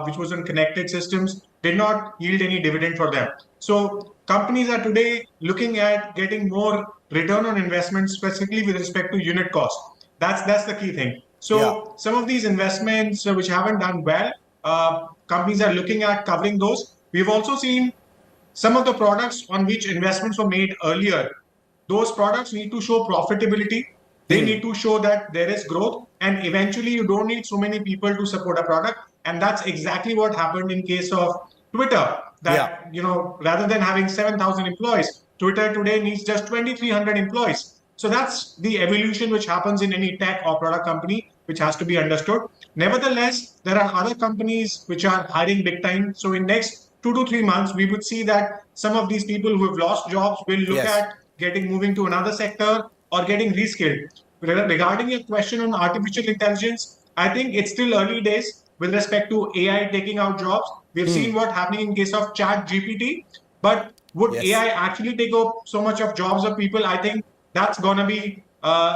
which was on connected systems, did not yield any dividend for them. So companies are today looking at getting more return on investment, specifically with respect to unit cost. That's the key thing. So some of these investments which haven't done well, companies are looking at covering those. We've also seen some of the products on which investments were made earlier. Those products need to show profitability. They need to show that there is growth, and eventually you don't need so many people to support a product. And that's exactly what happened in case of Twitter. That rather than having 7,000 employees, Twitter today needs just 2,300 employees. So that's the evolution which happens in any tech or product company, which has to be understood. Nevertheless, there are other companies which are hiring big time. So in next 2 to 3 months, we would see that some of these people who have lost jobs will look at moving to another sector or getting reskilled. Regarding your question on artificial intelligence, I think it's still early days with respect to AI taking out jobs. We've seen what's happening in case of Chat GPT, but would AI actually take up so much of jobs of people? I think that's going to be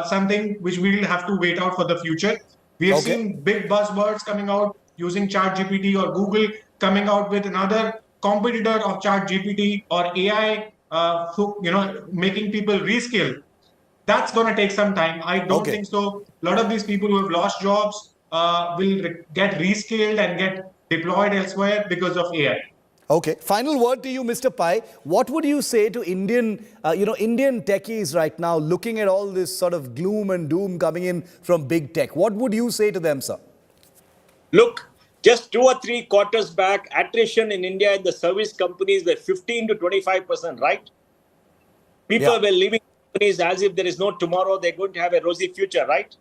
something which we will have to wait out for the future. We have seen big buzzwords coming out using ChatGPT, or Google coming out with another competitor of ChatGPT, or AI, making people reskill. That's going to take some time. I don't think so. A lot of these people who have lost jobs will get reskilled and get deployed elsewhere because of AI. Okay. Final word to you, Mr. Pai. What would you say to Indian techies right now looking at all this sort of gloom and doom coming in from big tech? What would you say to them, sir? Look, just 2 or 3 quarters back, attrition in India in the service companies were 15 to 25%, right? People were leaving companies as if there is no tomorrow. They're going to have a rosy future, right?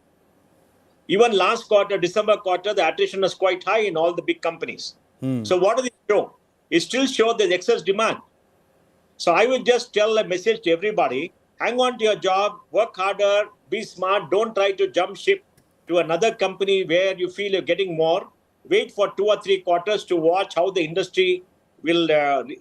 Even last quarter, December quarter, the attrition was quite high in all the big companies. So what does it show? It still shows there's excess demand. So I will just tell a message to everybody, hang on to your job, work harder, be smart, don't try to jump ship to another company where you feel you're getting more. Wait for 2 or 3 quarters to watch how the industry will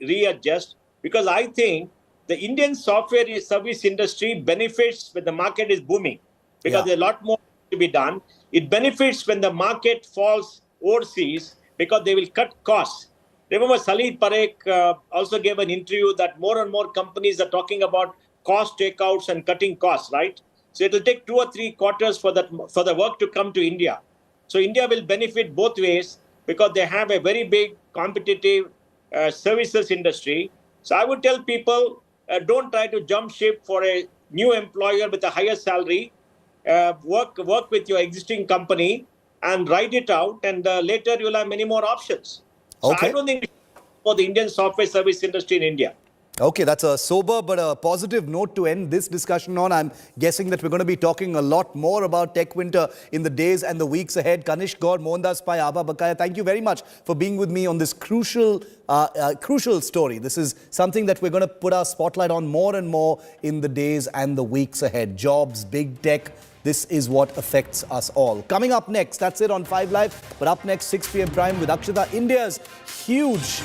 readjust. Because I think the Indian software service industry benefits when the market is booming. Because there's a lot more to be done. It benefits when the market falls overseas because they will cut costs. Remember, Salil Parekh also gave an interview that more and more companies are talking about cost takeouts and cutting costs, right? So it will take 2 or 3 quarters for the work to come to India. So India will benefit both ways because they have a very big competitive services industry. So I would tell people, don't try to jump ship for a new employer with a higher salary. Work with your existing company and ride it out, and later you'll have many more options. So I don't think for the Indian software service industry in India. Okay, that's a sober but a positive note to end this discussion on. I'm guessing that we're going to be talking a lot more about Tech Winter in the days and the weeks ahead. Kanish Gaur, Mohandas Pai, Abha Bakaya, thank you very much for being with me on this crucial story. This is something that we're going to put our spotlight on more and more in the days and the weeks ahead. Jobs, big tech. This is what affects us all. Coming up next, that's it on 5 Live. But up next, 6 p.m. Prime with Akshita, India's huge,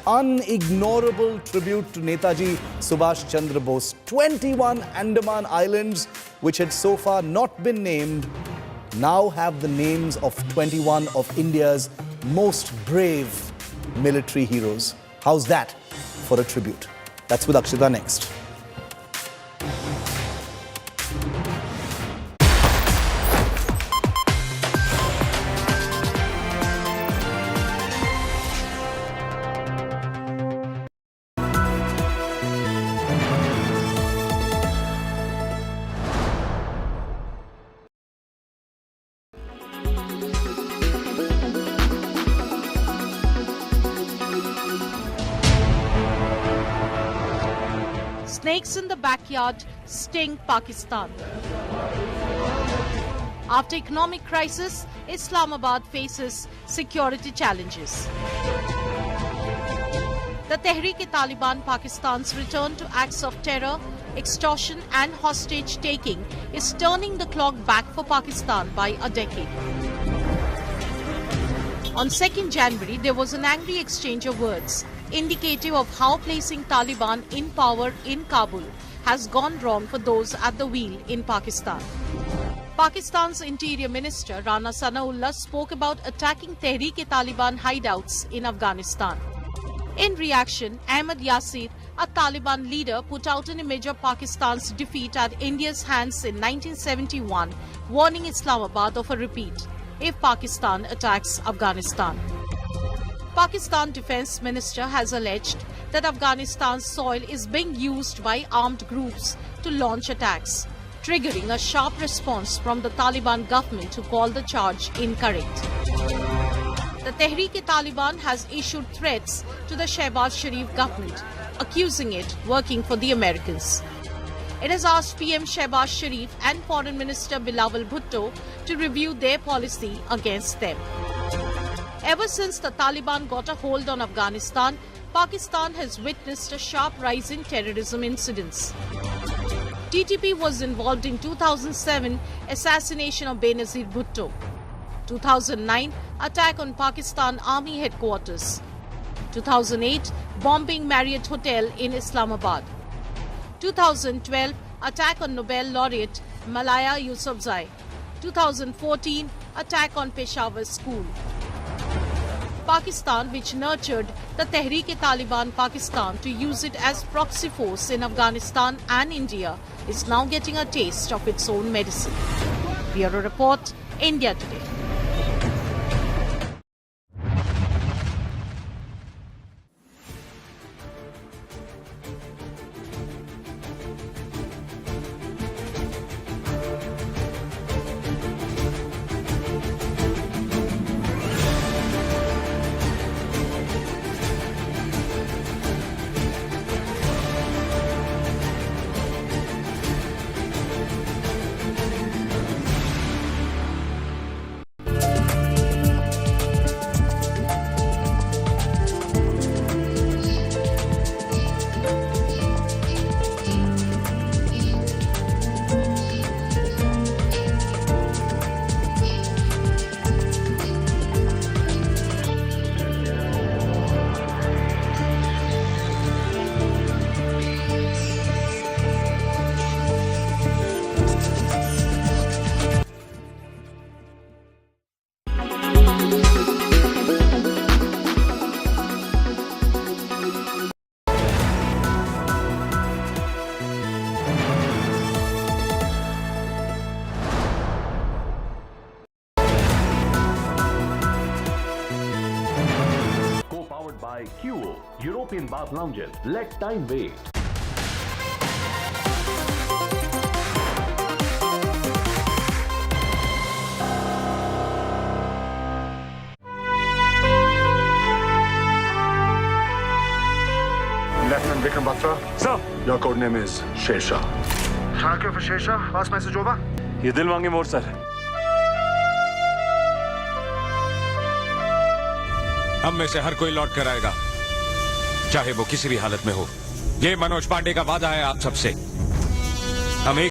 unignorable tribute to Netaji Subhash Chandra Bose. 21 Andaman Islands, which had so far not been named, now have the names of 21 of India's most brave military heroes. How's that for a tribute? That's with Akshita next. Snakes in the backyard sting Pakistan. After economic crisis, Islamabad faces security challenges. The Tehreek-e-Taliban Pakistan's return to acts of terror, extortion and hostage-taking is turning the clock back for Pakistan by a decade. On 2nd January, there was an angry exchange of words, indicative of how placing Taliban in power in Kabul has gone wrong for those at the wheel in Pakistan. Pakistan's Interior Minister Rana Sanaullah spoke about attacking Tehreek-e-Taliban hideouts in Afghanistan. In reaction, Ahmad Yasir, a Taliban leader, put out an image of Pakistan's defeat at India's hands in 1971, warning Islamabad of a repeat if Pakistan attacks Afghanistan. Pakistan Defence Minister has alleged that Afghanistan's soil is being used by armed groups to launch attacks, triggering a sharp response from the Taliban government who called the charge incorrect. The Tehreek-e-Taliban has issued threats to the Shehbaz Sharif government, accusing it working for the Americans. It has asked PM Shehbaz Sharif and Foreign Minister Bilawal Bhutto to review their policy against them. Ever since the Taliban got a hold on Afghanistan, Pakistan has witnessed a sharp rise in terrorism incidents. TTP was involved in 2007 assassination of Benazir Bhutto, 2009 attack on Pakistan Army headquarters, 2008 bombing Marriott Hotel in Islamabad, 2012 attack on Nobel laureate Malaya Yousafzai, 2014 attack on Peshawar school. Pakistan, which nurtured the Tehreek-e-Taliban Pakistan to use it as proxy force in Afghanistan and India, is now getting a taste of its own medicine. Bureau Report, India Today. fuel, European bath lounges. Let time wait. Lieutenant Vikram Batra. Sir. Your code name is Shesha. Thank you for Shesha. Last message over. ये दिल मांगे more sir. हम में से हर कोई लौट कर आएगा, चाहे वो किसी भी हालत में हो। ये मनोज पांडे का वादा है आप सबसे। हम एक